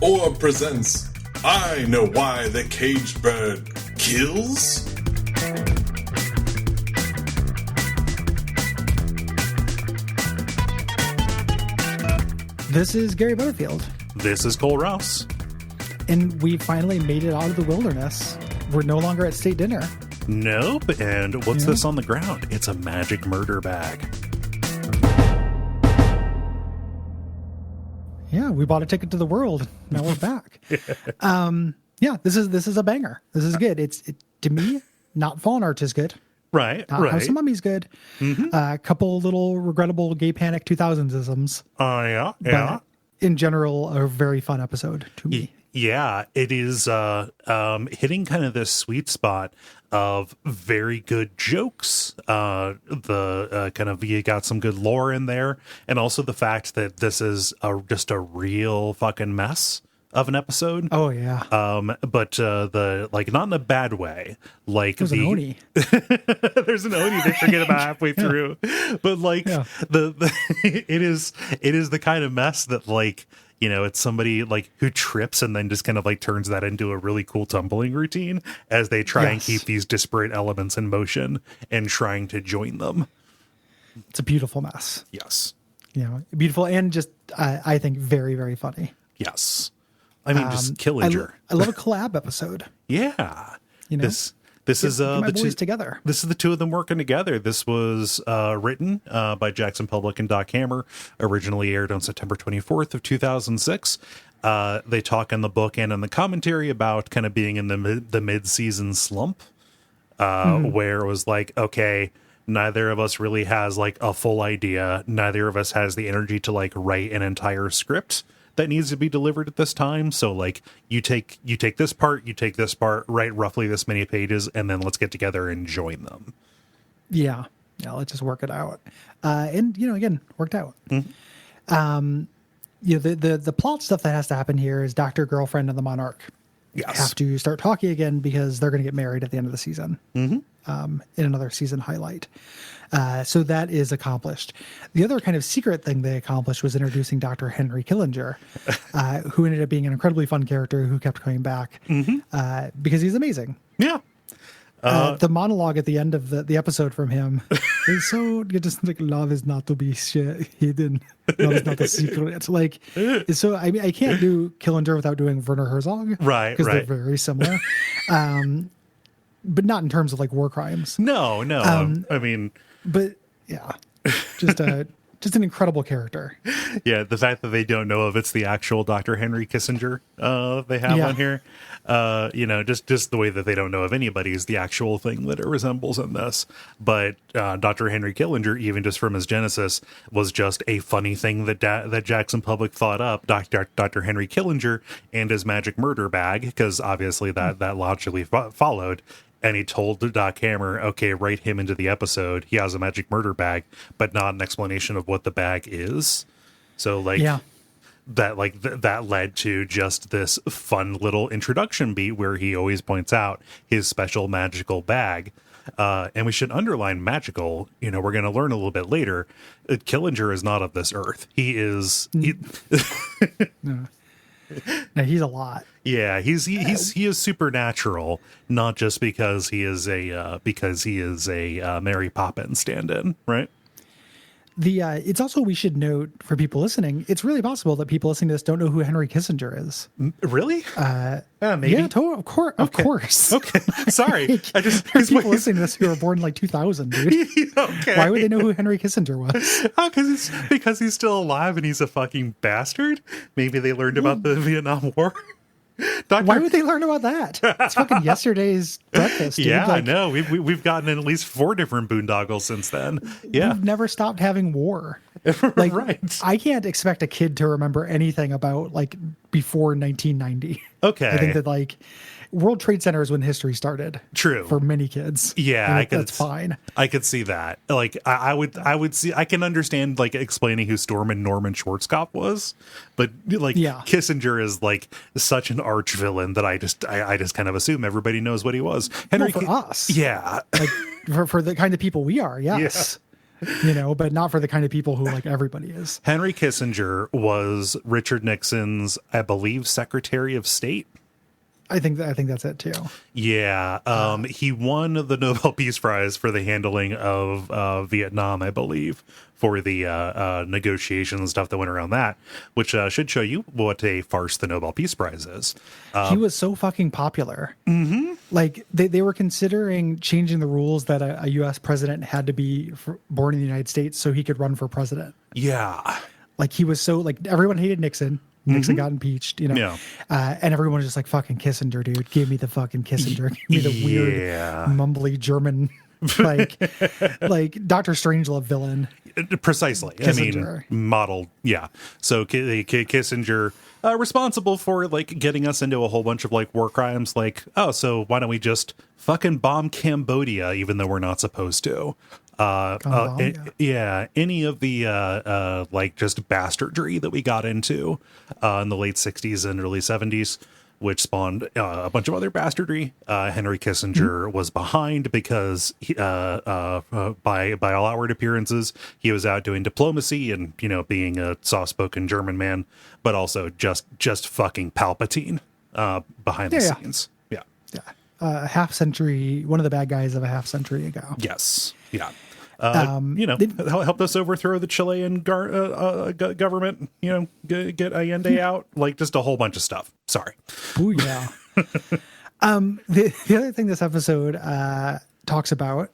Orb presents I Know Why the Caged Bird Kills? This is Gary Butterfield. This is Cole Rouse. And we finally made it out of the wilderness. We're no longer at state dinner. Nope. And what's this on the ground? It's a magic murder bag. Yeah, we bought a ticket to the world. Now we're back. This is a banger. This is good. To me, not Fallen Arch is good. Right, right. House of Mummy's good. Mm-hmm. A couple little regrettable Gay Panic 2000s-isms. Oh, yeah. But in general, a very fun episode to me. Yeah, it is hitting kind of this sweet spot of very good jokes. You got some good lore in there, and also the fact that this is just a real fucking mess of an episode. Oh yeah. But not in a bad way. Like there's an Oni. There's an Oni they forget about halfway through. But it is the kind of mess that it's somebody who trips and then just kind of turns that into a really cool tumbling routine as they try and keep these disparate elements in motion and trying to join them. It's a beautiful mess. Yes. Beautiful and just, I think, very, very funny. Yes. I mean, just Killinger. I love a collab episode. Yeah. This is the boys together. This is the two of them working together. This was written by Jackson Public and Doc Hammer. Originally aired on September 24th of 2006. They talk in the book and in the commentary about kind of being in the mid-season slump, where it was okay, neither of us really has a full idea. Neither of us has the energy to write an entire script that needs to be delivered at this time. So you take this part, write roughly this many pages, and then let's get together and join them. Yeah. Let's just work it out. And again, worked out. Mm-hmm. The plot stuff that has to happen here is Dr. Girlfriend and the Monarch have to start talking again because they're going to get married at the end of the season. Mm-hmm. In another season highlight. So that is accomplished. The other kind of secret thing they accomplished was introducing Dr. Henry Killinger, who ended up being an incredibly fun character who kept coming back because he's amazing. Yeah. The monologue at the end of the episode from him is so just love is not to be hidden. Love is not a secret. It's so I can't do Killinger without doing Werner Herzog. Right. Because they're very similar. But not in terms of war crimes. No. But yeah, just an incredible character. Yeah, the fact that they don't know if it's the actual Dr. Henry Kissinger they have on here, just the way that they don't know if anybody is the actual thing that it resembles in this. But Dr. Henry Killinger, even just from his genesis, was just a funny thing that Jackson Public thought up. Dr. Henry Killinger and his magic murder bag, because obviously that logically followed. And he told Doc Hammer, okay, write him into the episode. He has a magic murder bag, but not an explanation of what the bag is. So that led to just this fun little introduction beat where he always points out his special magical bag. And we should underline magical. We're going to learn a little bit later. Killinger is not of this earth. He is. No, he's a lot. Yeah, he is supernatural, not just because he is a Mary Poppins stand-in, right? It's also, we should note for people listening, it's really possible that people listening to this don't know who Henry Kissinger is. Really? Maybe. Yeah, of course. Okay, sorry. There's people listening to this who were born in 2000, dude. Okay. Why would they know who Henry Kissinger was? Because he's still alive and he's a fucking bastard. Maybe they learned about the Vietnam War. Why would they learn about that? It's fucking yesterday's breakfast, dude. Yeah, I know. We've gotten at least 4 different boondoggles since then. Yeah, we've never stopped having war. Right. I can't expect a kid to remember anything about before 1990. Okay, I think that World Trade Center is when history started. True. For many kids. Yeah, that's fine. I could see that. I would see. I can understand explaining who Norman Schwarzkopf was, but Kissinger is such an arch villain that I just kind of assume everybody knows what he was. For us, yeah, for the kind of people we are, yes. but not for the kind of people who like everybody is. Henry Kissinger was Richard Nixon's, I believe, Secretary of State. I think that's it too. Yeah. He won the Nobel Peace Prize for the handling of Vietnam, I believe, for the negotiations and stuff that went around that, which should show you what a farce the Nobel Peace Prize is. He was so fucking popular. Mm-hmm. Like they were considering changing the rules that a U.S. president had to be born in the United States so he could run for president. Yeah. Like he was so like everyone hated Nixon. Nixon got impeached, Yeah. And everyone was just like, fucking Kissinger, dude. Give me the fucking Kissinger. Give me the weird, mumbly German, like Dr. Strangelove villain. Precisely. Kissinger. I mean, modeled. Yeah. So Kissinger, responsible for like getting us into a whole bunch of like war crimes. Like, oh, so why don't we just fucking bomb Cambodia, even though we're not supposed to? Any of the like just bastardry that we got into in the late 60s and early 70s, which spawned a bunch of other bastardry. Henry Kissinger was behind because he, by all outward appearances, he was out doing diplomacy and being a soft-spoken German man, but also just fucking Palpatine behind the scenes. Yeah. A half century, one of the bad guys of a half century ago. Yes. Yeah. Helped us overthrow the Chilean government, get Allende out, like just a whole bunch of stuff. Sorry. Ooh, yeah. The other thing this episode talks about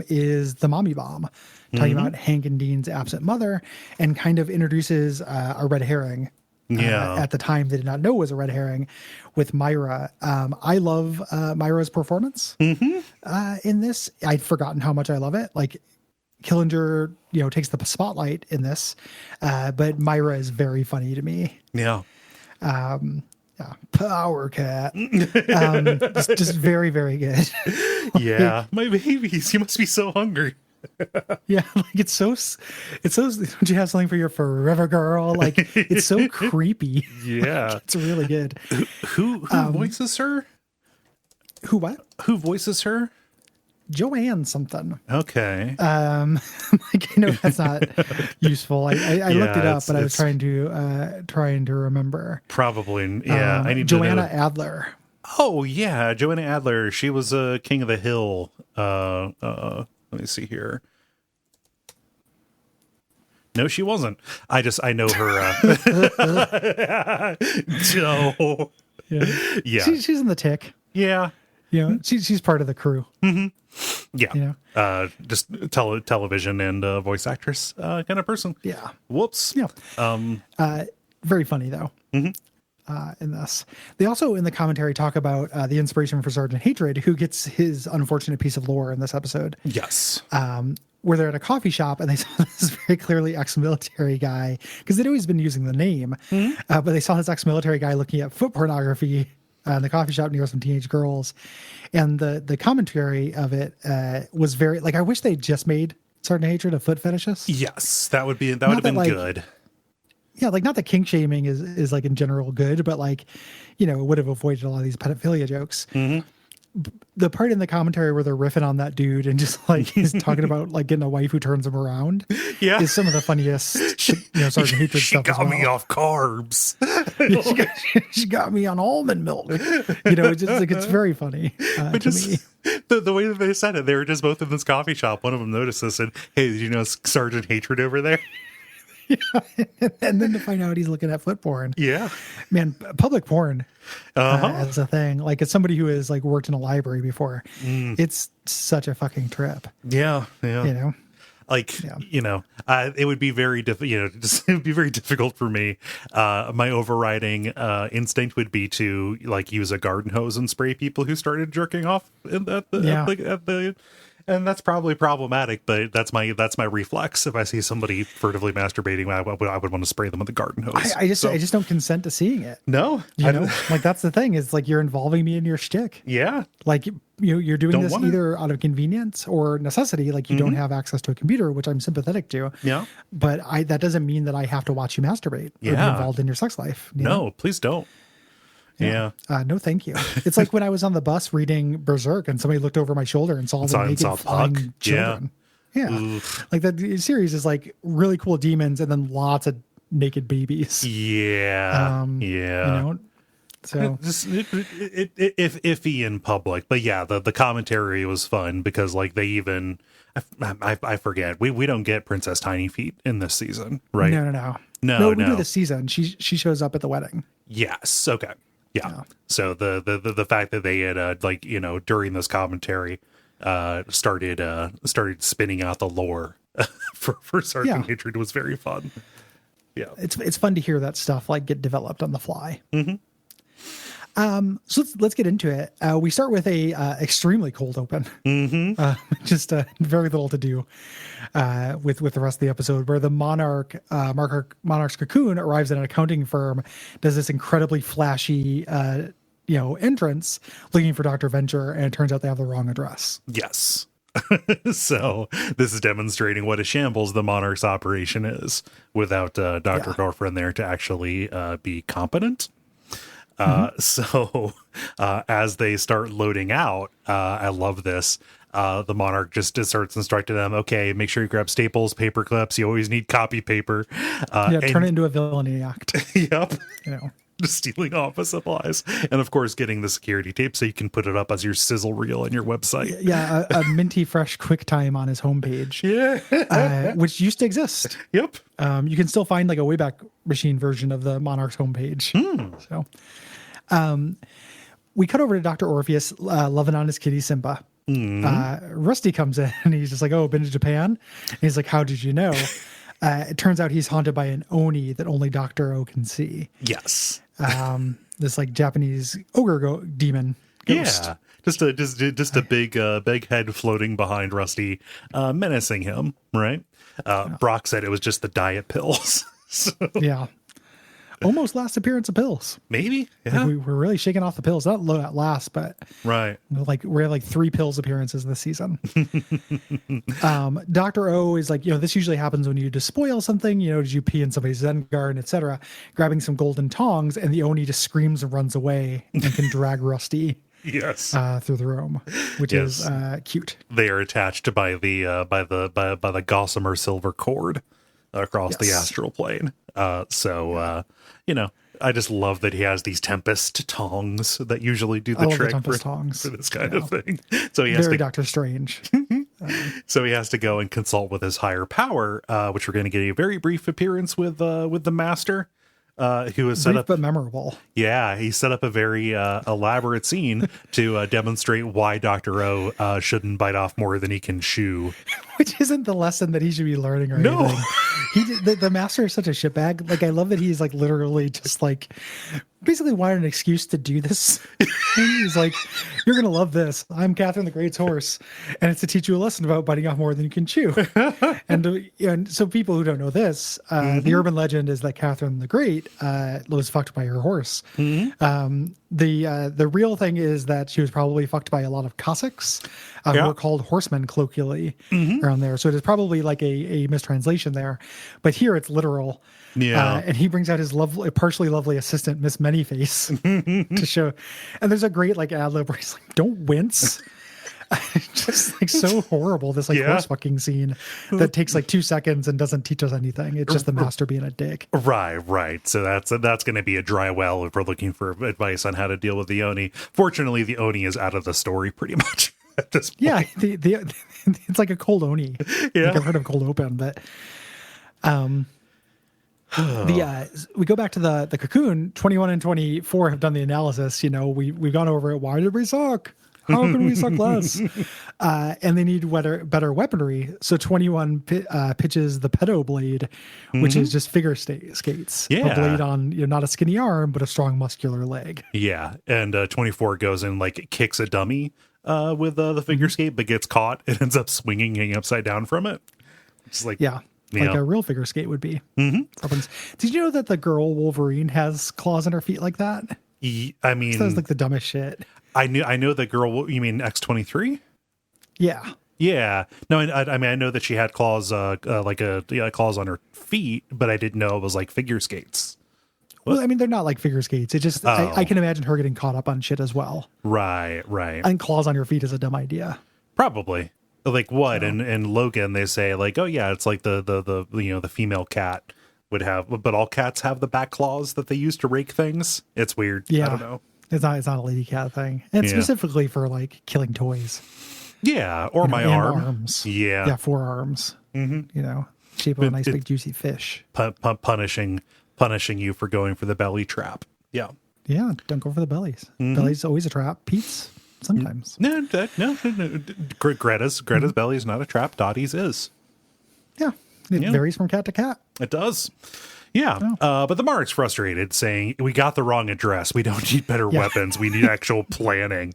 is the mommy bomb, talking about Hank and Dean's absent mother, and kind of introduces a red herring. At the time, they did not know was a red herring with Myra. I love Myra's performance in this. I'd forgotten how much I love it. Like Killinger, takes the spotlight in this, but Myra is very funny to me. Yeah. Power cat. Just very, very good. Yeah. My babies, you must be so hungry. Yeah, like it's so don't you have something for your forever girl? Like it's so creepy. Yeah. It's really good. Who voices her? Who what? Who voices her? Joanne something. Okay. Like I know that's not useful. I looked it up, but I was trying to remember. Probably, yeah. I need Joanna to know. Adler. Oh yeah, Joanna Adler. She was King of the Hill. Let me see here. No, she wasn't. I know her. No. Yeah. She's in the Tick. Yeah. She's part of the crew. Mm-hmm. Yeah. Just television and voice actress kind of person. Yeah. Whoops. Yeah. Very funny though. Mm-hmm. In this, they also in the commentary talk about the inspiration for Sergeant Hatred, who gets his unfortunate piece of lore in this episode. Yes. Where they're at a coffee shop and they saw this very clearly ex-military guy, because they'd always been using the name, but they saw this ex-military guy looking at foot pornography in the coffee shop near some teenage girls, and the commentary of it was very like, I wish they just made Sergeant Hatred a foot fetishist. Yes, that would have been good. Yeah, like not that kink shaming is like in general good, but like, would have avoided a lot of these pedophilia jokes. Mm-hmm. The part in the commentary where they're riffing on that dude and just like he's talking about like getting a wife who turns him around, is some of the funniest Sergeant Hatred stuff. She got me off carbs. she got me on almond milk. It's just like it's very funny to me. The way that they said it, they were just both in this coffee shop. One of them noticed this and, hey, did you know Sergeant Hatred over there? Yeah. And then to find out he's looking at foot porn. Yeah. Man, public porn as a thing. Like as somebody who has like worked in a library before, it's such a fucking trip. Yeah. Yeah. It would be very it would be very difficult for me. My overriding instinct would be to like use a garden hose and spray people who started jerking off at the and that's probably problematic, but that's my reflex. If I see somebody furtively masturbating, I would want to spray them with a garden hose. I just don't consent to seeing it. No, like that's the thing. Is like you're involving me in your shtick. Yeah, like you're doing this either out of convenience or necessity. Like you don't have access to a computer, which I'm sympathetic to. Yeah, but that doesn't mean that I have to watch you masturbate or be involved in your sex life. No, please don't. Yeah. No, thank you. It's like when I was on the bus reading Berserk and somebody looked over my shoulder and saw the naked flying children. Yeah. Oof. Like the series is like really cool demons and then lots of naked babies. Yeah. You Yeah. know, so Just if iffy in public, but yeah, the commentary was fun because like they even I forget we don't get Princess Tiny Feet in this season, right? No, we do this season. She shows up at the wedding. Yes. Okay. Yeah. So the fact that they had like during this commentary started spinning out the lore for Sergeant Hatred was very fun. Yeah. It's fun to hear that stuff like get developed on the fly. So let's get into it. We start with a extremely cold open. Just very little to do with the rest of the episode, where the Monarch's cocoon arrives at an accounting firm, does this incredibly flashy entrance looking for Dr. Venture, and it turns out they have the wrong address. Yes. So this is demonstrating what a shambles the Monarch's operation is without Dr. Girlfriend there to actually be competent. So as they start loading out, I love this. The Monarch just starts instructing them, okay, make sure you grab staples, paper clips. You always need copy paper. Turn it into a villainy act. Yep. Just stealing office supplies. And of course, getting the security tape so you can put it up as your sizzle reel on your website. Yeah, a minty fresh QuickTime on his homepage. Yeah. Which used to exist. Yep. You can still find like a Wayback Machine version of the Monarch's homepage. So we cut over to Dr. Orpheus loving on his kitty Simba. Rusty comes in and he's just like, oh, been to Japan? And he's like, how did you know? It turns out he's haunted by an Oni that only Dr. O can see. Yes. This like Japanese ogre demon ghost. Yeah. Just a big head floating behind Rusty, menacing him, right? Brock said it was just the diet pills. So. Yeah. Almost last appearance of pills. Maybe. Yeah. Like we're really shaking off the pills. Not last, but right. Like we have like 3 pills appearances this season. Dr. O is like, this usually happens when you despoil something, did you pee in somebody's Zen garden, etc. Grabbing some golden tongs, and the Oni just screams and runs away and can drag Rusty yes through the room, which is cute. They are attached by the gossamer silver cord across the astral plane. I just love that he has these Tempest tongs that usually do the trick for this kind of thing. So he has Very Doctor Strange. So he has to go and consult with his higher power, which we're going to get a very brief appearance with the Master. Who has set up, but memorable. Yeah, he set up a very elaborate scene to demonstrate why Dr. O shouldn't bite off more than he can chew. Which isn't the lesson that he should be learning or anything. The Master is such a shitbag. Like, I love that he's like literally just like basically wanted an excuse to do this. He's like, you're going to love this. I'm Catherine the Great's horse. And it's to teach you a lesson about biting off more than you can chew. And so people who don't know this, the urban legend is that Catherine the Great was fucked by her horse. The real thing is that she was probably fucked by a lot of Cossacks who are called horsemen colloquially around there. So it is probably like a mistranslation there. But here it's literal. Yeah. And he brings out his partially lovely assistant, Miss Manyface, to show. And there's a great like ad lib where he's like, don't wince. Just like so horrible, this like horse fucking scene that takes like 2 seconds and doesn't teach us anything. It's just the Master being a dick. Right. So that's going to be a dry well if we're looking for advice on how to deal with the Oni. Fortunately, the Oni is out of the story pretty much at this point. Yeah, it's like a cold Oni. Yeah, like I've heard of cold open, but we go back to the cocoon. 21 and 24 have done the analysis. We've gone over it. Why did we suck? How can we suck less? And they need better weaponry. So 21 pitches the pedo blade, which is just figure skates. Yeah. A blade on not a skinny arm, but a strong muscular leg. Yeah. And 24 goes and like kicks a dummy with the figure skate, but gets caught and ends up swinging, hanging upside down from it. It's like, like a real figure skate would be. Did you know that the girl Wolverine has claws on her feet like that? I mean, sounds like the dumbest shit. I know the girl. You mean X-23? Yeah. No, I mean I know that she had claws, claws on her feet, but I didn't know it was like figure skates. Well, I mean they're not like figure skates. It just I can imagine her getting caught up on shit as well. Right. And claws on your feet is a dumb idea. Probably. Like what? And Logan, they say like, oh yeah, it's like the the female cat would have, but all cats have the back claws that they use to rake things. It's weird. Yeah. I don't know. It's not a lady cat thing. And it's specifically for like killing toys. Yeah. Or my arms. Yeah. Yeah. 4 arms, shape of a nice big juicy fish. Punishing you for going for the belly trap. Yeah. Yeah. Don't go for the bellies. Belly's always a trap. Pete's sometimes. No. Greta's belly is not a trap. Dottie's is. Yeah. It varies from cat to cat. It does. Yeah. But the Monarch's frustrated, saying, we got the wrong address. We don't need better weapons. We need actual planning.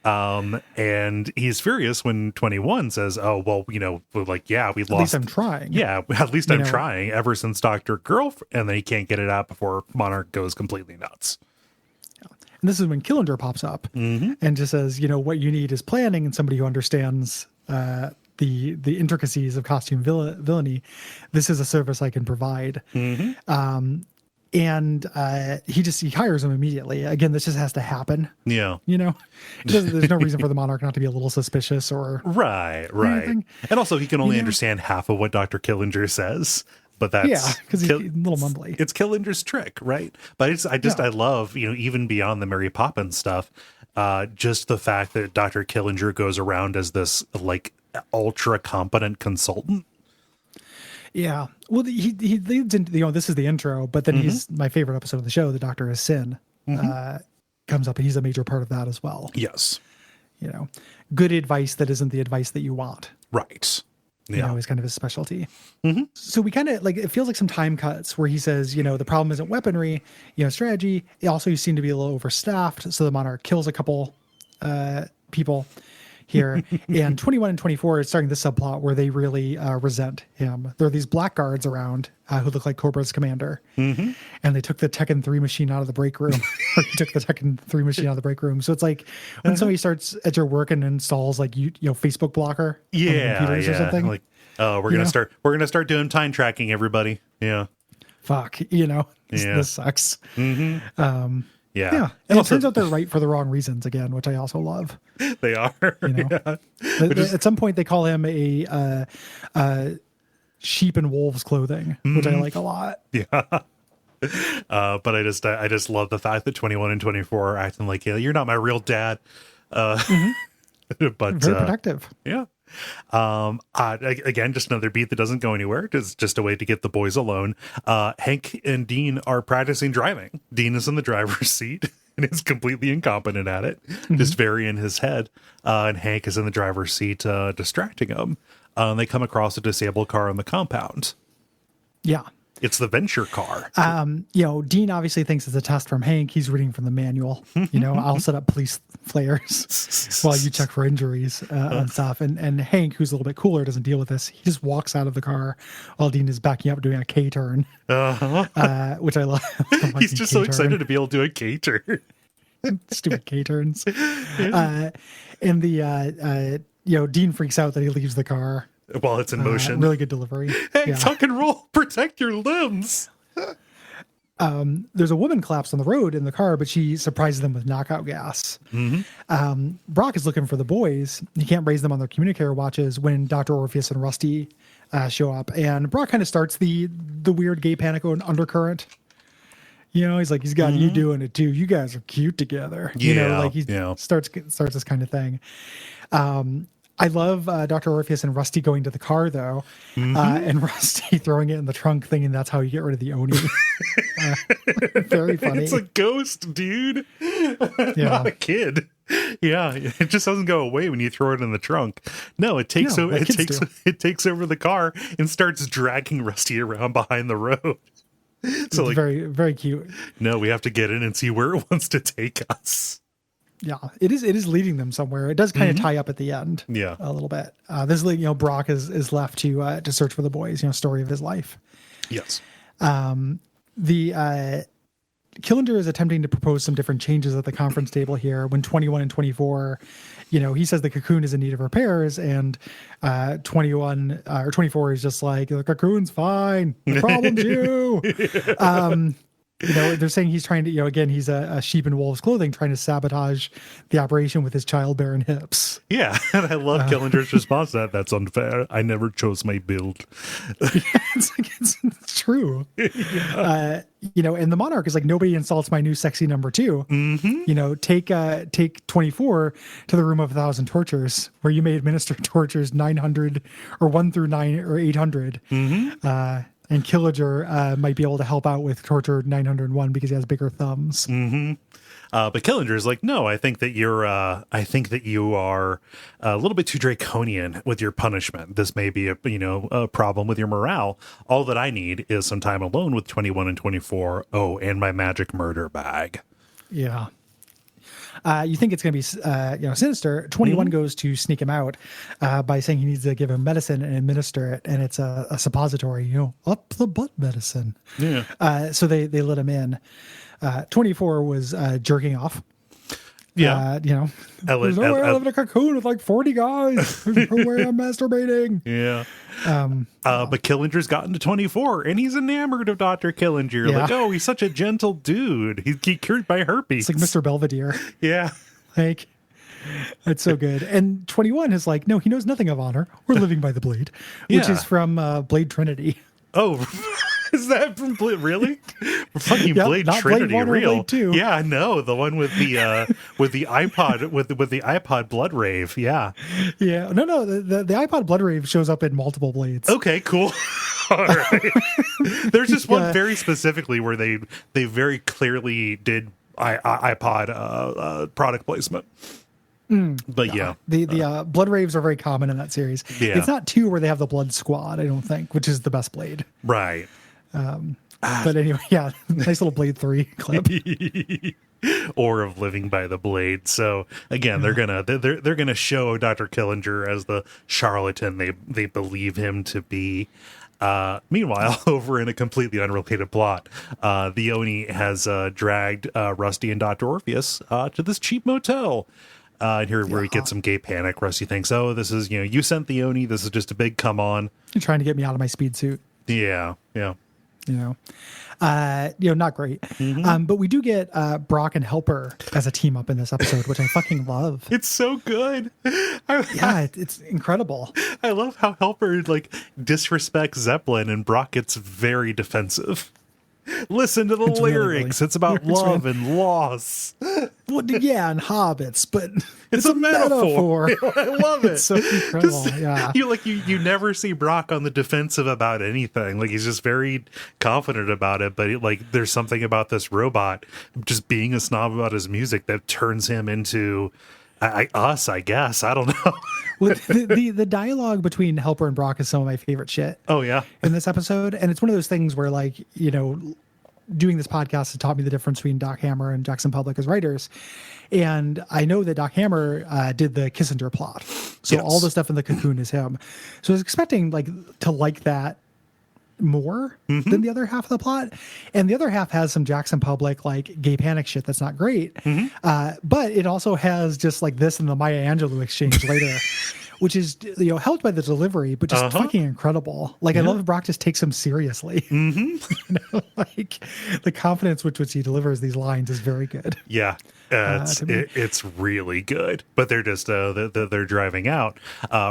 And he's furious when 21 says, oh, well, we lost. At least I'm trying. Yeah, at least I'm trying ever since Dr. Girl. And then he can't get it out before Monarch goes completely nuts. And this is when Killinger pops up and just says, what you need is planning and somebody who understands the intricacies of costume villainy. This is a service I can provide. And he hires him immediately. Again, this just has to happen. Yeah. There's no reason for the Monarch not to be a little suspicious or right. anything. And also he can only understand half of what Dr. Killinger says. But that's because he's a little mumbly. It's Killinger's trick, right? But I love, even beyond the Mary Poppins stuff, just the fact that Dr. Killinger goes around as this like ultra competent consultant. Yeah. Well, he leads into, this is the intro, but then he's my favorite episode of the show, The Doctor Is Sin, comes up and he's a major part of that as well. Yes. Good advice that isn't the advice that you want. Right. Yeah. Is kind of his specialty. So we kind of it feels like some time cuts where he says, the problem isn't weaponry, strategy. Also, you seem to be a little overstaffed. So the Monarch kills a couple people here. And 21 and 24 is starting the subplot where they really resent him. There are these blackguards around who look like Cobra's commander. And they took the Tekken 3 machine out of the break room. Or he took the Tekken 3 machine out of the break room. So it's like when somebody starts at your work and installs like Facebook blocker on computers or something. Like, oh, we're gonna start doing time tracking, everybody. Yeah. Fuck, this sucks. Yeah. And it turns out they're right for the wrong reasons again, which I also love. They are. At some point they call him a sheep and wolves clothing, which I like a lot. Yeah. But I just love the fact that 21 and 24 are acting like, you're not my real dad. But very protective. Yeah. Again, just another beat that doesn't go anywhere. It's just a way to get the boys alone. Hank and Dean are practicing driving. Dean is in the driver's seat and is completely incompetent at it, just very in his head. And Hank is in the driver's seat, distracting him. They come across a disabled car on the compound. Yeah. It's the Venture car. Dean obviously thinks it's a test from Hank. He's reading from the manual. I'll set up police flares while you check for injuries and stuff. And Hank, who's a little bit cooler, doesn't deal with this. He just walks out of the car while Dean is backing up doing a K-turn, which I love. He's just so excited to be able to do a K-turn. Stupid K-turns. And Dean freaks out that he leaves the car while it's in motion. Really good delivery. Hey, tuck and roll, protect your limbs. There's a woman collapsed on the road in the car, but she surprises them with knockout gas. Brock is looking for the boys. He can't raise them on their communicator watches when Dr. Orpheus and Rusty show up. And Brock kind of starts the weird gay panic undercurrent. He's like, he's got you doing it too. You guys are cute together. Starts this kind of thing. I love Dr. Orpheus and Rusty going to the car, though, and Rusty throwing it in the trunk, thinking that's how you get rid of the Oni. Very funny. It's a ghost, dude. Not a kid. Yeah, it just doesn't go away when you throw it in the trunk. No, it takes over the car and starts dragging Rusty around behind the road. So it's very, very cute. No, we have to get in and see where it wants to take us. Yeah, it is leading them somewhere. It does kind of tie up at the end. Yeah, a little bit. This is Brock is left to search for the boys. Story of his life. Yes. The Killinger is attempting to propose some different changes at the conference table here. When 21 and 24, he says the cocoon is in need of repairs, and 21 or 24 is just like, the cocoon's fine. The problem's you. They're saying he's trying to, again, he's a sheep in wolf's clothing, trying to sabotage the operation with his childbearing hips. Yeah, and I love Killinger's response to that. That's unfair. I never chose my build. It's true. Yeah. And the Monarch is like, nobody insults my new sexy number 2. Mm-hmm. Take 24 to the room of 1,000 tortures, where you may administer tortures 900 or 1 through 9 or 800. Mm-hmm. And Killinger might be able to help out with torture 901 because he has bigger thumbs. Mm-hmm. But Killinger is like, no, I think that you are a little bit too draconian with your punishment. This may be a problem with your morale. All that I need is some time alone with 21 and 24. Oh, and my magic murder bag. Yeah. You think it's going to be, sinister. 21 goes to sneak him out by saying he needs to give him medicine and administer it, and it's a suppository, up the butt medicine. Yeah. So they let him in. 24 was jerking off. Yeah. There's no way I live in a cocoon with like 40 guys. There's no way I'm masturbating. Yeah. But Killinger's gotten to 24 and he's enamored of Dr. Killinger. Yeah. Like, oh, he's such a gentle dude. He cured by herpes. It's like Mr. Belvedere. Yeah. Like, that's so good. And 21 is like, no, he knows nothing of honor. We're living by the blade, which is from Blade Trinity. Oh, is that from Blade? Really? Fucking Blade Trinity, Blade real? Blade 2. Yeah, no, the one with the iPod with the iPod Blood Rave. Yeah, yeah. No, the iPod Blood Rave shows up in multiple blades. Okay, cool. All right. There's just one very specifically where they very clearly did iPod product placement. But the Blood Raves are very common in that series. Yeah. It's not 2 where they have the Blood Squad, I don't think, which is the best blade. Right. But anyway, nice little Blade 3 clip. Or of living by the blade. So again, they're gonna show Dr. Killinger as the charlatan they believe him to be. Meanwhile, over in a completely unrelated plot, the Oni has dragged Rusty and Dr. Orpheus to this cheap motel. And here where we get some gay panic. Rusty thinks, oh, this is, you sent the Oni. This is just a big come on. You're trying to get me out of my speed suit. Yeah. Not great. Mm-hmm. But we do get Brock and Helper as a team up in this episode, which I fucking love. It's so good. It's incredible. I love how Helper disrespects Zeppelin and Brock gets very defensive. Listen to the lyrics. Really it's about love and loss. Well, yeah, and hobbits, but it's a metaphor. I love it. It's so incredible. Yeah, you never see Brock on the defensive about anything. Like he's just very confident about it. But there's something about this robot just being a snob about his music that turns him into us. I guess I don't know. Well, the dialogue between Helper and Brock is some of my favorite shit. Oh yeah, in this episode, and it's one of those things where doing this podcast has taught me the difference between Doc Hammer and Jackson Public as writers. And I know that Doc Hammer did the Kissinger plot. So all the stuff in the Cocoon is him. So I was expecting to like that more than the other half of the plot. And the other half has some Jackson Public, gay panic shit that's not great. Mm-hmm. But it also has just this and the Maya Angelou exchange later. Which is, helped by the delivery, but just fucking incredible. I love Brock just takes him seriously. Mm-hmm. The confidence with which he delivers these lines is very good. Yeah, it's really good. But they're just they're driving out.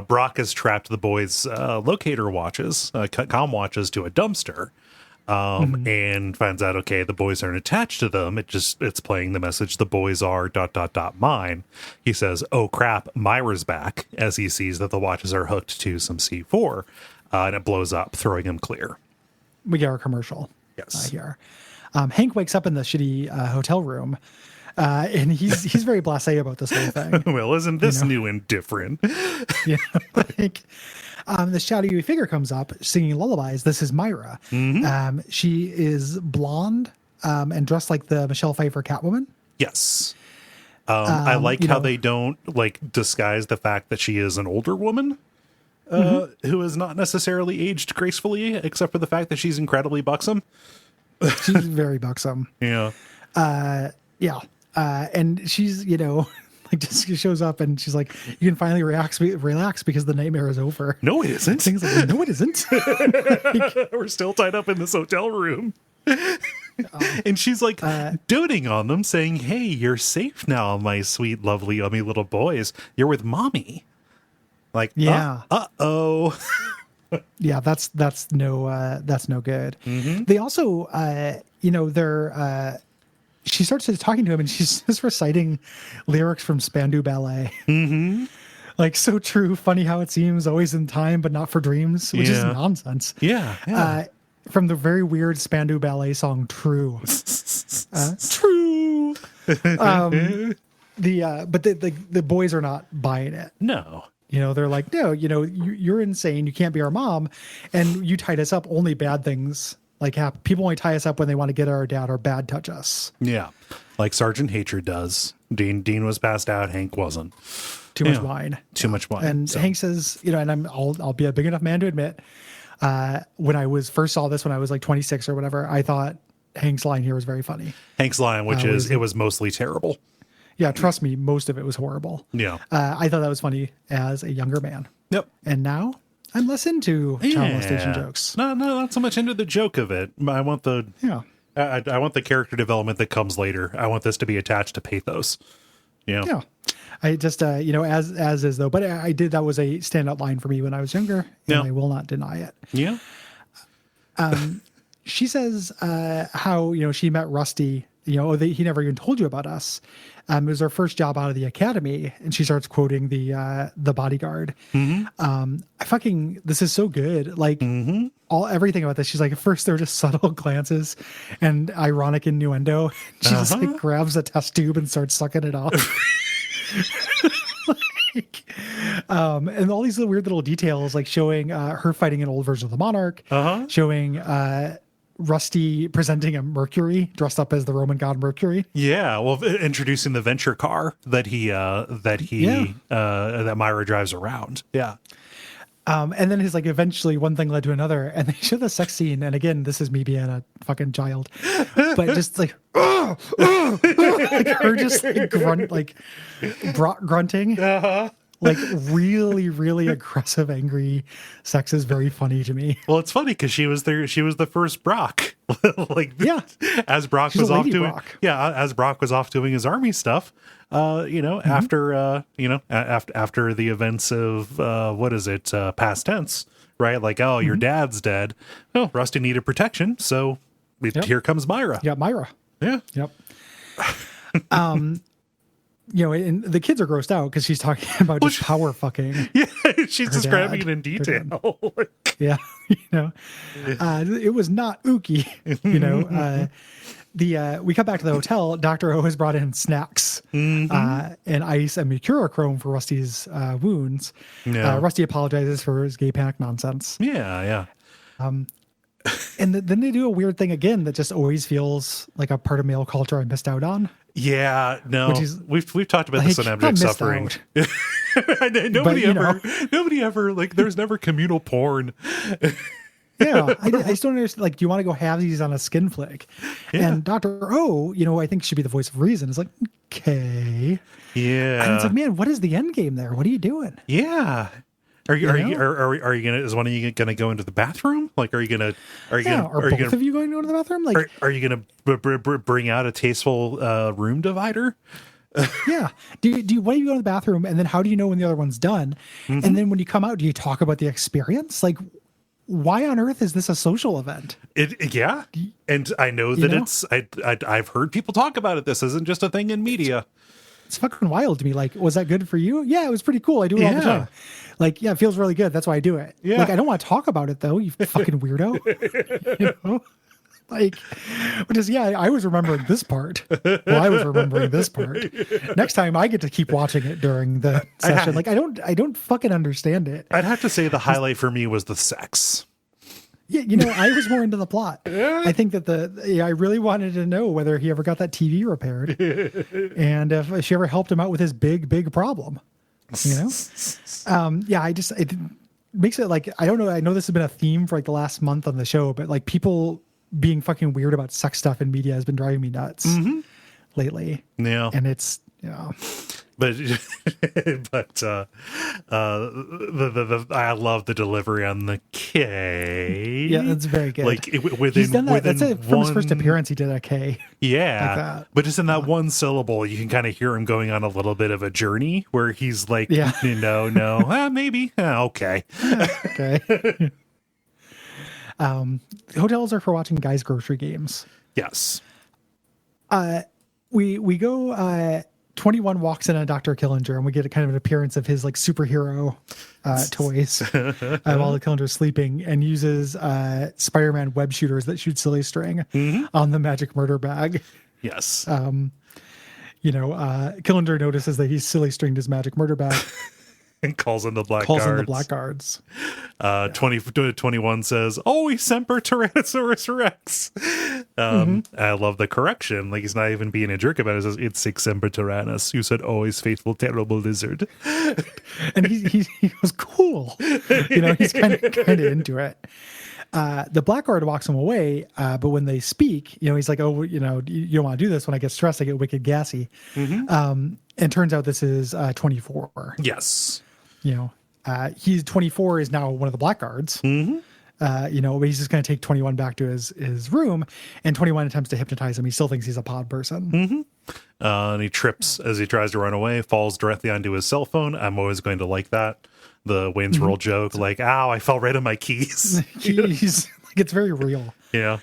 Brock has trapped the boys' locator watches, comm watches, to a dumpster. And finds out, okay, the boys aren't attached to them. It's playing the message, the boys are ... mine. He says, oh crap, Myra's back, as he sees that the watches are hooked to some C4, and it blows up, throwing him clear. We get our commercial. Yes. Here. Hank wakes up in the shitty hotel room, and he's very blasé about this whole thing. Well, isn't this new and different? Yeah, this shadowy figure comes up singing lullabies. This is Myra. Mm-hmm. She is blonde and dressed like the Michelle Pfeiffer Catwoman. Yes. I like how they don't disguise the fact that she is an older woman who is not necessarily aged gracefully, except for the fact that she's incredibly buxom. She's very buxom. Yeah. And she's, just shows up and she's like, you can finally relax because the nightmare is over. No, it isn't. Things no, it isn't. We're still tied up in this hotel room. And she's like doting on them, saying, "Hey, you're safe now, my sweet, lovely, yummy little boys. You're with mommy." Like, Yeah. Uh-oh. Yeah, that's no good. They also, she starts talking to him, and she's just reciting lyrics from Spandau Ballet. Like, so true, funny how it seems, always in time, but not for dreams, which is nonsense. Yeah. From the very weird Spandau Ballet song, True. True. But the boys are not buying it. No. They're like, no, you're insane. You can't be our mom. And you tied us up. Only bad things like happen. People only tie us up when they want to get our dad or bad touch us. Yeah. Like Sergeant Hatred does. Dean was passed out. Hank wasn't. Too much wine. Too much wine. And Hank says, and I'll be a big enough man to admit, when I first saw this when I was like 26 or whatever, I thought Hank's line here was very funny. Hank's line, which it was mostly terrible. Yeah, trust me, most of it was horrible. Yeah. I thought that was funny as a younger man. Yep. And now I'm less into child molestation jokes. No, not so much into the joke of it. I want the I want the character development that comes later. I want this to be attached to pathos. Yeah. I just as is though, but I did, that was a standout line for me when I was younger, and I will not deny it. Yeah. She says how she met Rusty. He never even told you about us. It was her first job out of the academy, and she starts quoting the bodyguard. This is so good. Like everything about this. She's like, at first they're just subtle glances and ironic innuendo. She just like grabs a test tube and starts sucking it off. And all these weird little details, like showing her fighting an old version of the Monarch, showing Rusty presenting a Mercury dressed up as the Roman god Mercury. Yeah, well, introducing the venture car that Myra drives around. Yeah. And then he's like, eventually one thing led to another, and they show the sex scene. And again, this is me being a fucking child, but just like, like her just like grunting, like really, really aggressive, angry sex is very funny to me. Well, it's funny because she was the first Brock. As Brock She's was off doing, Brock. as Brock was off doing his army stuff. After the events of past tense, right? Like, oh, your dad's dead. Oh, Rusty needed protection, so here comes Myra. Yeah, Myra. Yeah. Yep. And the kids are grossed out because she's talking about just power fucking. Yeah, she's describing it in detail. Yeah, it was not ooky. We come back to the hotel. Dr. O has brought in snacks and ice and mercurochrome for Rusty's wounds. Yeah. Rusty apologizes for his gay panic nonsense. Yeah. And then they do a weird thing again that just always feels like a part of male culture I missed out on. Yeah, no, we've talked about this on Abject Suffering. Nobody ever like. There's never communal porn. Yeah, I just don't understand. Like, do you want to go halvesies on a skin flick? Yeah. And Dr. O, I think should be the voice of reason. It's like, okay, yeah. And it's like, man, what is the end game there? What are you doing? Yeah. Are you gonna? Is one of you gonna go into the bathroom? Like, are both of you going to go to the bathroom? Like, are you gonna bring out a tasteful room divider? Yeah. Do you when you go to the bathroom, and then how do you know when the other one's done? And then when you come out, do you talk about the experience? Like, why on earth is this a social event? Yeah. And I know that I've heard people talk about it. This isn't just a thing in media. It's fucking wild to me. Like, was that good for you? Yeah, it was pretty cool. I do it all the time. Like, yeah, it feels really good. That's why I do it. Yeah. Like, I don't want to talk about it though, you fucking weirdo. Like, I always remembering this part. Well, I was remembering this part. Next time I get to keep watching it during the session. Like, I don't fucking understand it. I'd have to say the highlight for me was the sex. Yeah, I was more into the plot. I think that I really wanted to know whether he ever got that TV repaired and if she ever helped him out with his big problem. It makes it like, I don't know. I know this has been a theme for like the last month on the show, but like people being fucking weird about sex stuff in media has been driving me nuts lately. Yeah. And it's, but I love the delivery on the K. Yeah, that's very good. Like within, He's done that. within That's it. From his first appearance, he did a K. Yeah, like that. but just in that one syllable, you can kind of hear him going on a little bit of a journey where he's like, no, maybe, okay. Okay. Hotels are for watching guys' grocery games. Yes. We go. 21 walks in on Dr. Killinger, and we get a kind of an appearance of his like superhero toys while the Killinger's sleeping, and uses Spider-Man web shooters that shoot silly string on the magic murder bag. Yes. Killinger notices that he's silly stringed his magic murder bag. And calls in the blackguards. 21 says, "Oh, semper Tyrannosaurus Rex." I love the correction. Like, he's not even being a jerk about it. He says, "It's sic semper Tyrannus. You said always faithful, terrible lizard." And he goes, "Cool." He's kind of into it. The blackguard walks him away, but when they speak, he's like, "Oh, you don't want to do this. When I get stressed, I get wicked gassy." And turns out this is 24. Yes. He's 24 is now one of the blackguards. But he's just going to take 21 back to his room, and 21 attempts to hypnotize him. He still thinks he's a pod person. And he trips as he tries to run away, falls directly onto his cell phone. I'm always going to like that. The Wayne's World joke, like, ow, I fell right on my keys. He's like, it's very real. Yeah.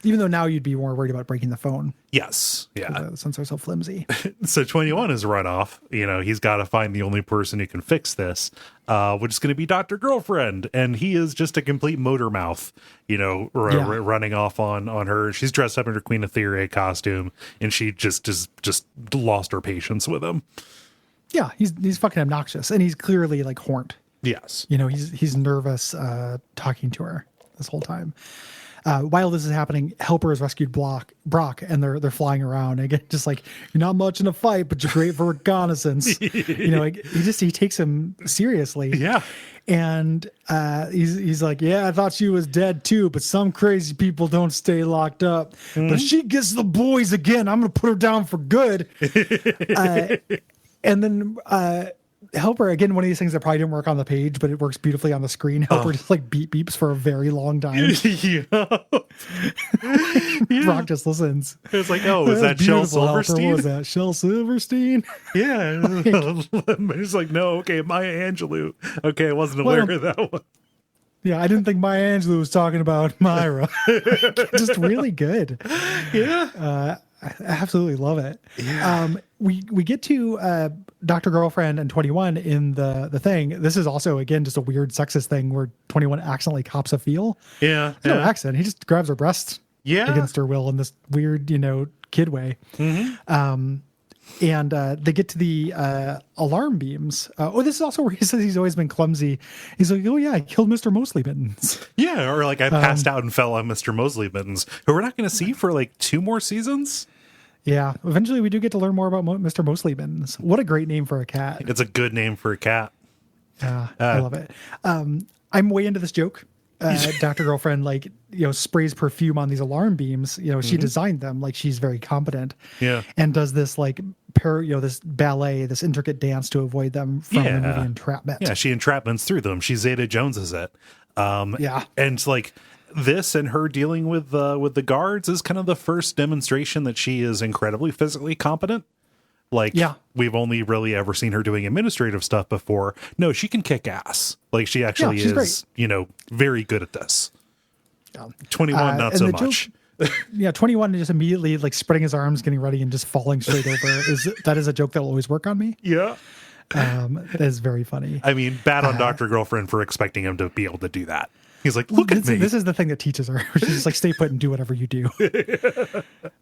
Even though now you'd be more worried about breaking the phone. Yes. Yeah. Since they're so flimsy. So 21 is run off. He's got to find the only person who can fix this, which is going to be Dr. Girlfriend. And he is just a complete motor mouth, running off on her. She's dressed up in her Queen Etheria costume, and she just lost her patience with him. Yeah, he's fucking obnoxious, and he's clearly like horned. Yes. He's nervous talking to her this whole time. While this is happening, Helper has rescued Brock, and they're flying around. Again, just like, you're not much in a fight, but you're great for reconnaissance. He takes him seriously. Yeah. And he's like, yeah, I thought she was dead too, but some crazy people don't stay locked up. But if she gets the boys again, I'm gonna put her down for good. And then Helper, again, one of these things that probably didn't work on the page, but it works beautifully on the screen. Helper just like beeps for a very long time. Brock just listens. It's like, oh, is that Shel Silverstein? What was that, Shel Silverstein? Yeah. It's like, no, okay, Maya Angelou. Okay, I wasn't aware of that one. Yeah, I didn't think Maya Angelou was talking about Myra. Just really good. Yeah. I absolutely love it. Yeah. We get to Dr. Girlfriend and 21 in the thing. This is also, again, just a weird sexist thing where 21 accidentally cops a feel. Yeah. No accident. He just grabs her breast against her will in this weird, kid way. And they get to the alarm beams. This is also where he says he's always been clumsy. He's like, oh, yeah, I killed Mr. Mosley Mittens. Yeah, or like I passed out and fell on Mr. Mosley Mittens, who we're not going to see for like 2 more seasons. Yeah, eventually we do get to learn more about Mr. Mosley Mittens. What a great name for a cat. It's a good name for a cat. Yeah, I love it. I'm way into this joke. Dr. Girlfriend, sprays perfume on these alarm beams. She designed them. Like, she's very competent. Yeah. And does this this ballet, this intricate dance to avoid them from the movie Entrapment. Yeah, she entrapments through them. She Zeta Joneses it. And like this and her dealing with the guards is kind of the first demonstration that she is incredibly physically competent. We've only really ever seen her doing administrative stuff before. No, she can kick ass. Like, she actually is, great. Very good at this. 21, not so much. 21 just immediately spreading his arms, getting ready, and just falling straight over. That is a joke that will always work on me. Yeah. That is very funny. I mean, bad on Dr. Girlfriend for expecting him to be able to do that. He's like, look at me. This is the thing that teaches her. She's just like, stay put and do whatever you do.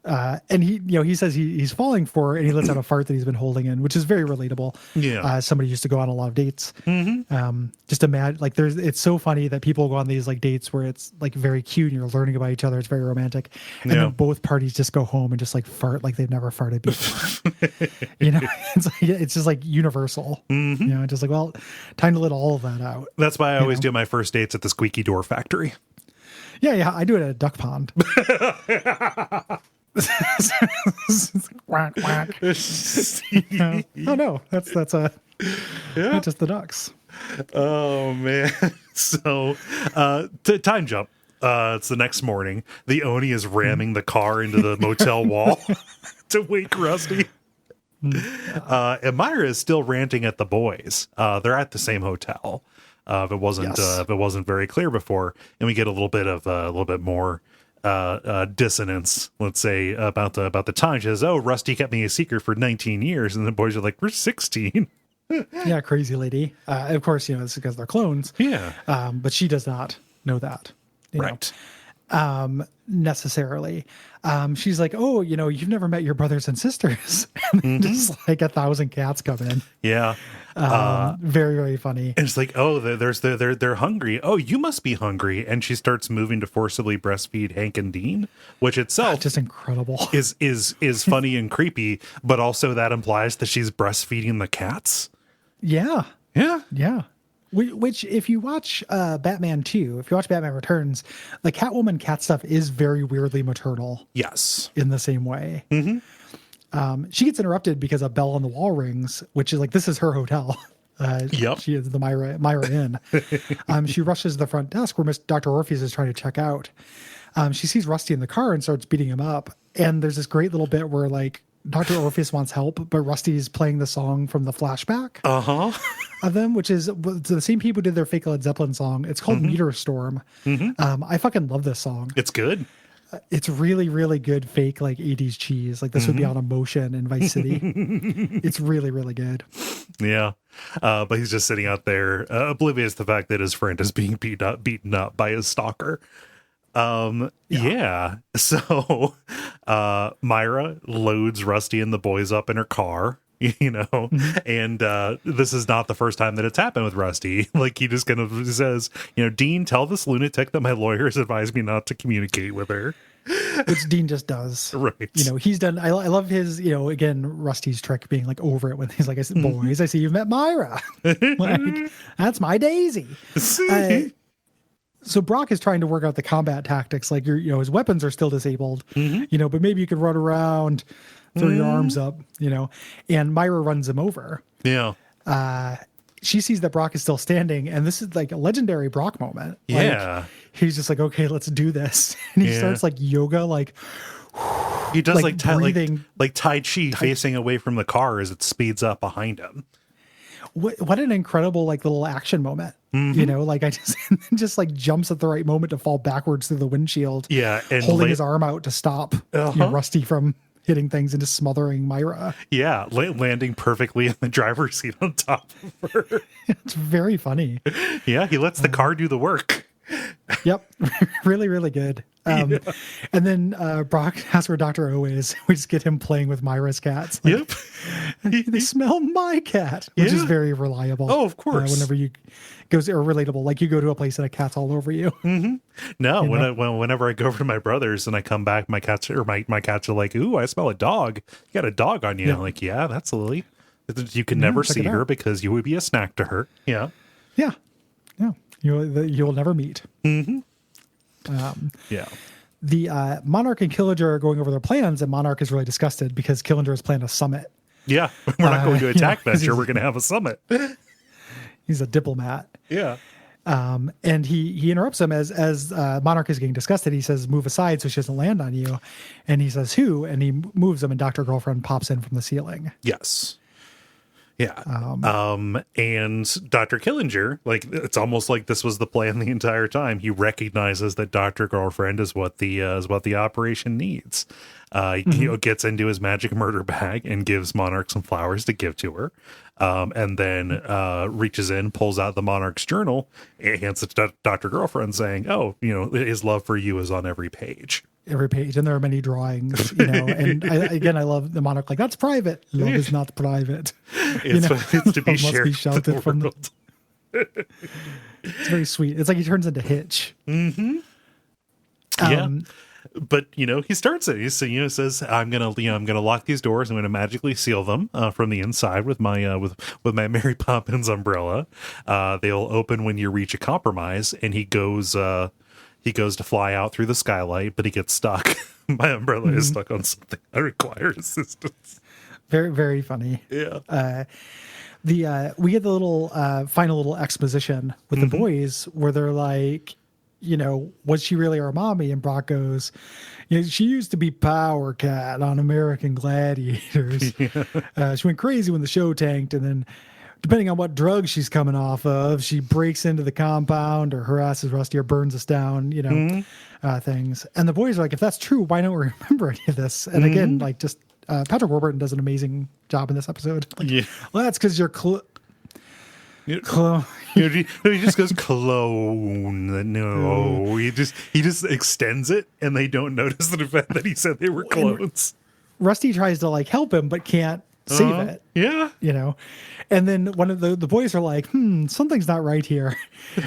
And he says he's falling for her, and he lets out a fart that he's been holding in, which is very relatable. Yeah. Somebody used to go on a lot of dates. Just imagine, it's so funny that people go on these dates where it's very cute and you're learning about each other. It's very romantic. And then both parties just go home and just fart like they've never farted before. It's just universal. Just well, time to let all of that out. That's why I always do my first dates at the squeaky door factory. Yeah, I do it at a duck pond. Quack, quack. Oh no, that's not just the ducks. Oh man. So time jump. It's the next morning. The Oni is ramming the car into the motel wall to wake Rusty. And Myra is still ranting at the boys. They're at the same hotel. If it wasn't very clear before, and we get a little bit more dissonance, let's say, about the time. She says, "Oh, Rusty kept me a secret for 19 years," and the boys are like, "We're 16." Yeah, crazy lady. Of course, it's because they're clones. Yeah. But she does not know that. Right. Necessarily. She's like, "Oh, you've never met your brothers and sisters." And just like 1,000 cats come in. Yeah. Very, very funny. And it's like, "Oh, they're hungry. Oh, you must be hungry." And she starts moving to forcibly breastfeed Hank and Dean, which itself just incredible. is funny and creepy, but also that implies that she's breastfeeding the cats. Yeah. Yeah. Yeah. Which, if you watch Batman 2, if you watch Batman Returns, the Catwoman cat stuff is very weirdly maternal. Yes. In the same way. She gets interrupted because a bell on the wall rings, which is like, this is her hotel. Yep. She is the Myra Inn. She rushes to the front desk where Dr. Orpheus is trying to check out. She sees Rusty in the car and starts beating him up. And there's this great little bit where like Dr. Orpheus wants help, but Rusty's playing the song from the flashback of them, which is the same people who did their fake Led Zeppelin song. It's called Meter Storm. I fucking love this song. It's good. It's really, really good fake like 80s cheese. Like this would be on Emotion in Vice City. It's really, really good. Yeah. But he's just sitting out there, oblivious to the fact that his friend is being beaten up by his stalker. Yeah. So Myra loads Rusty and the boys up in her car, and this is not the first time that it's happened with Rusty. Like he just kind of says, "Dean, tell this lunatic that my lawyer has advised me not to communicate with her." Which Dean just does. Right. He's done. I love his, again, Rusty's trick being like over it when he's like, "Boys, I see you've met Myra." Like, that's my Daisy. So Brock is trying to work out the combat tactics. Like his weapons are still disabled, but maybe you could run around, throw your arms up, and Myra runs him over. Yeah. She sees that Brock is still standing, and this is like a legendary Brock moment. Yeah. Like, he's just like, "Okay, let's do this." And he starts like yoga, like he does like breathing, like Tai Chi facing away from the car as it speeds up behind him. What an incredible like little action moment. Like I just like jumps at the right moment to fall backwards through the windshield. Yeah, and holding his arm out to stop Rusty from hitting things and just smothering Myra. Yeah, landing perfectly in the driver's seat on top of her. It's very funny. Yeah, he lets the car do the work. Yep. Really, really good. And then Brock asks where Dr. O is. We just get him playing with Myra's cats. Like, yep. They smell my cat, which is very reliable. Oh, of course. Whenever you goes or relatable, like you go to a place and a cat's all over you. No, whenever I go over to my brother's and I come back, my cats are like, "Ooh, I smell a dog. You got a dog on you." Yeah. I'm like, "Yeah, that's Lily. You can never see her because you would be a snack to her." Yeah. Yeah. Yeah. You'll never meet. Yeah. The Monarch and Killinger are going over their plans, and Monarch is really disgusted because Killinger has planned a summit. Yeah, we're not going to attack Venture. We're going to have a summit. He's a diplomat. Yeah. And he interrupts him as Monarch is getting disgusted. He says, "Move aside so she doesn't land on you." And he says, "Who?" And he moves him, and Dr. Girlfriend pops in from the ceiling. Yes. Yeah. And Dr. Killinger, like, it's almost like this was the plan the entire time. He recognizes that Dr. Girlfriend is what the operation needs. He gets into his magic murder bag and gives Monarch some flowers to give to her. And then reaches in, pulls out the Monarch's journal, and hands it to Dr. Girlfriend saying, "Oh, his love for you is on every page." Every page, and there are many drawings, and I love the Monarch. Like, that's private. Love is not private. It's to be shared. Must be shouted from the. It's very sweet. It's like he turns into Hitch. Yeah, but he starts it. He says, "I'm gonna lock these doors. I'm gonna magically seal them from the inside with my with my Mary Poppins umbrella. They'll open when you reach a compromise." And he goes to fly out through the skylight, but he gets stuck My umbrella is stuck on something. I require assistance. Very, very funny. Yeah. We get the little final little exposition with the boys where they're like, was she really our mommy? And Brock goes, she used to be Power Cat on American Gladiators. She went crazy when the show tanked, and then depending on what drug she's coming off of, she breaks into the compound or harasses Rusty or burns us down, things. And the boys are like, if that's true, why don't we remember any of this? And again, like just Patrick Warburton does an amazing job in this episode. Like, well, that's because you're he just goes clone. No, he just extends it, and they don't notice the fact that he said they were clones. Rusty tries to like help him, but can't save it. Yeah, And then one of the boys are like, something's not right here.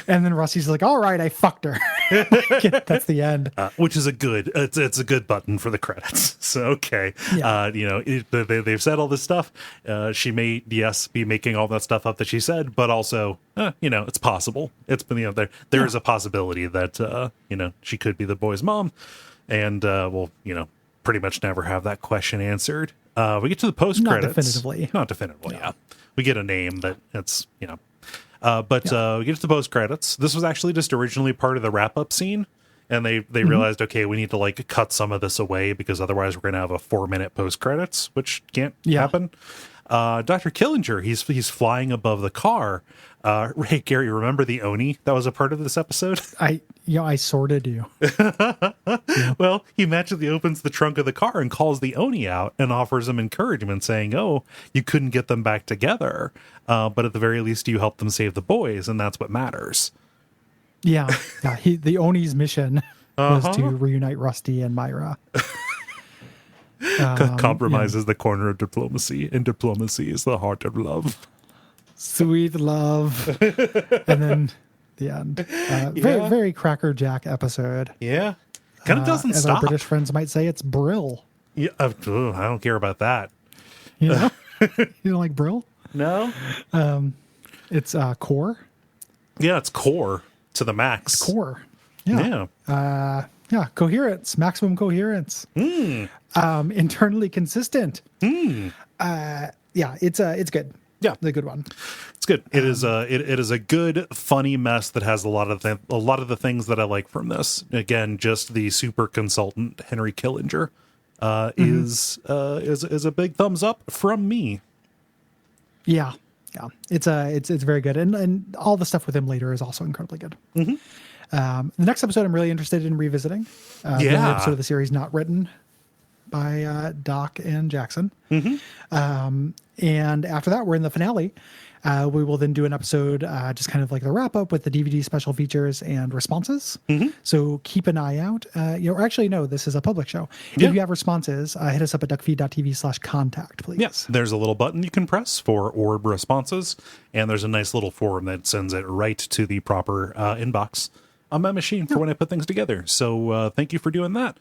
And then Rusty's like, all right, I fucked her. That's the end. Which is it's a good button for the credits. So, okay. Yeah. They've said all this stuff. She may, be making all that stuff up that she said, but also, it's possible. It's been, there is a possibility that, she could be the boy's mom. And we'll, pretty much never have that question answered. We get to the post credits. Not definitively. Yeah. We get a name, but it's, we get to the post credits. This was actually just originally part of the wrap up scene. And they realized, okay, we need to like cut some of this away because otherwise we're going to have a 4-minute post credits, which can't happen. Dr. Killinger, he's flying above the car. Hey, Gary, remember the Oni that was a part of this episode? I sorta do. Well, he magically opens the trunk of the car and calls the Oni out and offers him encouragement, saying, oh, you couldn't get them back together, but at the very least you helped them save the boys, and that's what matters. Yeah. The Oni's mission was to reunite Rusty and Myra. Compromise is the corner of diplomacy, and diplomacy is the heart of love. Sweet love. And then the end. Very, very Cracker Jack episode. Yeah. Kind of doesn't as stop. Our British friends might say, it's Brill. Yeah, I don't care about that. You don't like Brill? No. It's core. Yeah, it's core to the max. It's core. Yeah. Coherence, maximum coherence. Internally consistent. It's good. Yeah, the good one. It's good. It is a good, funny mess that has a lot of the things that I like from this. Again, just the super consultant Henry Killinger is a big thumbs up from me. Yeah. It's very good, and all the stuff with him later is also incredibly good. The next episode I'm really interested in revisiting. The only episode of the series not written by Doc and Jackson. And after that, we're in the finale. We will then do an episode, just kind of like the wrap up with the DVD special features and responses. So keep an eye out. This is a public show. If you have responses, hit us up at duckfeed.tv/contact, please. Yes, there's a little button you can press for orb responses, and there's a nice little form that sends it right to the proper inbox on my machine for when I put things together. So thank you for doing that.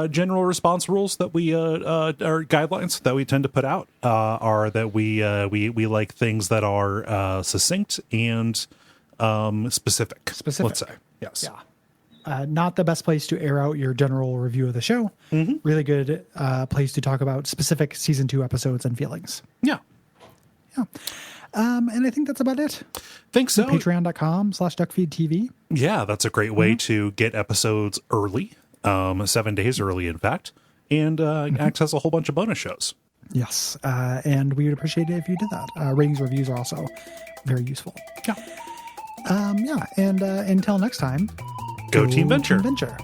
General response rules that we our guidelines that we tend to put out are that we like things that are succinct and specific. Let's say yes. Not the best place to air out your general review of the show. Really good place to talk about specific season 2 episodes and feelings. Yeah. And I think that's about it. Think so. Patreon.com/DuckFeed.tv. Yeah, that's a great way to get episodes early. 7 days early, in fact, and access a whole bunch of bonus shows. Yes, and we would appreciate it if you did that. Ratings, reviews are also very useful. Yeah. And until next time, go Team Venture. Team Venture.